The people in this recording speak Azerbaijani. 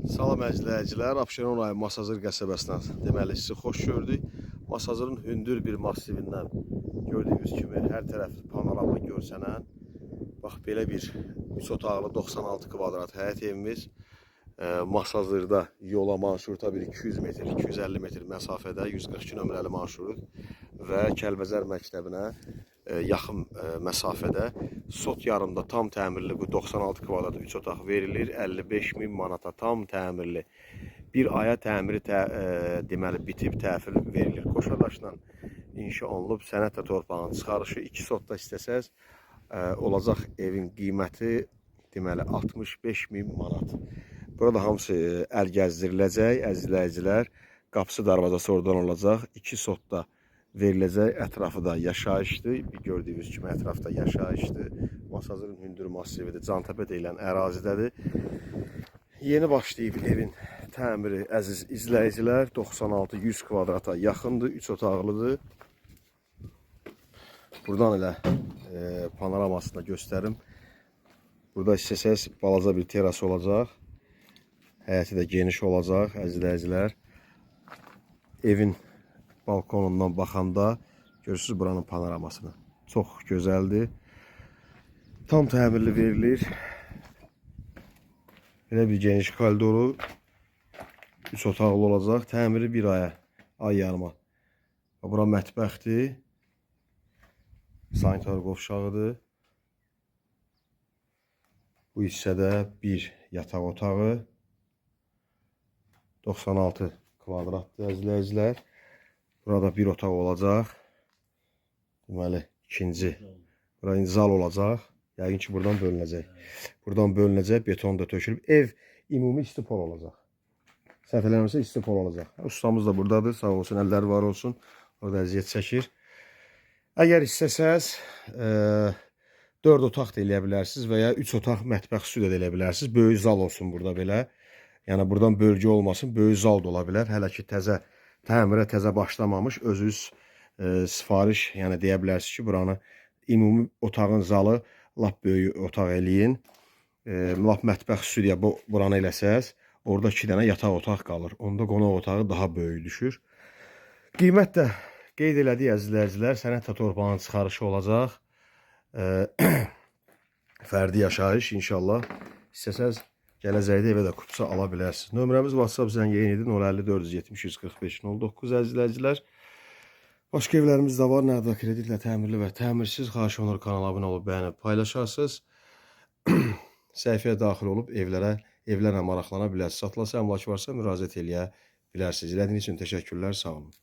Salam əzizləyicilər, Abşeron rayonu Masazır qəsəbəsindən deməli sizi xoş gördük. Masazırın hündür bir massivindən gördüyünüz kimi hər tərəf panorama görsənən, bax belə bir 3 otaqlı 96 kvadrat həyət evimiz. Masazırda yola marşruta bir 200 metr, 250 metr məsafədə 142 nömrəli marşrut və Kəlbəzər məktəbinə yaxın məsafədə Sot yarımda tam təmirli bu 96 kvadrat 3 otaq verilir. 55.000 manata tam təmirli. Bir aya təmiri deməli bitib təhvil verilir. Qoşadaşla inşa olunub sənət və torpağın çıxarışı 2 sotda istəsəz olacaq evin qiyməti deməli 65.000 manat. Burada hamısı əl gəzdiriləcək, əzizləyicilər. Qapısı darvazası oradan olacaq. 2 sotda veriləcək. Ətrafı da yaşayışdır. Bir gördüyünüz kimi ətrafda yaşayışdır. Masazırın hündür massividir. Cantəpə deyilən ərazidədir. Yeni başlayıb evin təmiri əziz izləyicilər. 96-100 kvadrata yaxındır. 3 otaqlıdır. Buradan elə panoramasını göstərim. Burada istəsəz balaca bir teras olacaq. Həyəti də geniş olacaq əzizləyicilər. Evin balkonundan baxanda görürsünüz buranın panoramasını. Çox gözəldir. Tam təmirli verilir. Belə bir geniş koridoru 3 otaqlı olacaq. Təmiri bir ay yarıma. Bura mətbəxdir. Sanitar qovşağıdır. Bu hissədə bir yataq otağı. 96 kvadratdır əzizləyicilər. Burada bir otaq olacaq. Deməli ikinci. Burada zal olacaq. Yəqin ki buradan bölünəcək. Buradan bölünəcək, beton da tökülüb. Ev ümumi istipol olacaq. Səhv eləmirəmsə istipol olacaq. Ustamız da buradadır. Sağ olsun, əlləri var olsun. Orada əziyyət çəkir. Əgər istəsəz 4 otaq da eləyə bilərsiniz və ya 3 otaq mətbəx stüdiyo da eləyə bilərsiniz. Böyük zal olsun burada belə. Yəni buradan bölgə olmasın, böyük zal da ola bilər. Hələ ki təmirə təzə başlamamış, özünüz sifariş, yəni deyə bilərsiniz ki, buranı ümumi otağın zalı lap böyük otaq eləyin. Lap mətbəx stüdiyo buranı eləsəz, orada 2 dənə yataq otaq qalır. Onda qonaq otağı daha böyük düşür. Qiymət də qeyd elədik əzizləyicilər, sənət və torpağın çıxarışı olacaq. Fərdi yaşayış inşallah. İstəsəz gələcəkdə evə də kupça ala bilərsiniz. Nömrəmiz WhatsApp zəngin idi. 054-70-145-09 əzizləyicilər. Başqa evlərimiz də var. Nəqd və kreditlə təmirli və təmirsiz. Xahiş olunur kanala abunə olub bəyənib paylaşarsınız. Səhifəyə daxil olub evlərlə maraqlana bilərsiniz. Satılası əmlak varsa müraciət eləyə bilərsiniz. İzlədiyiniz üçün təşəkkürlər. Sağ olun.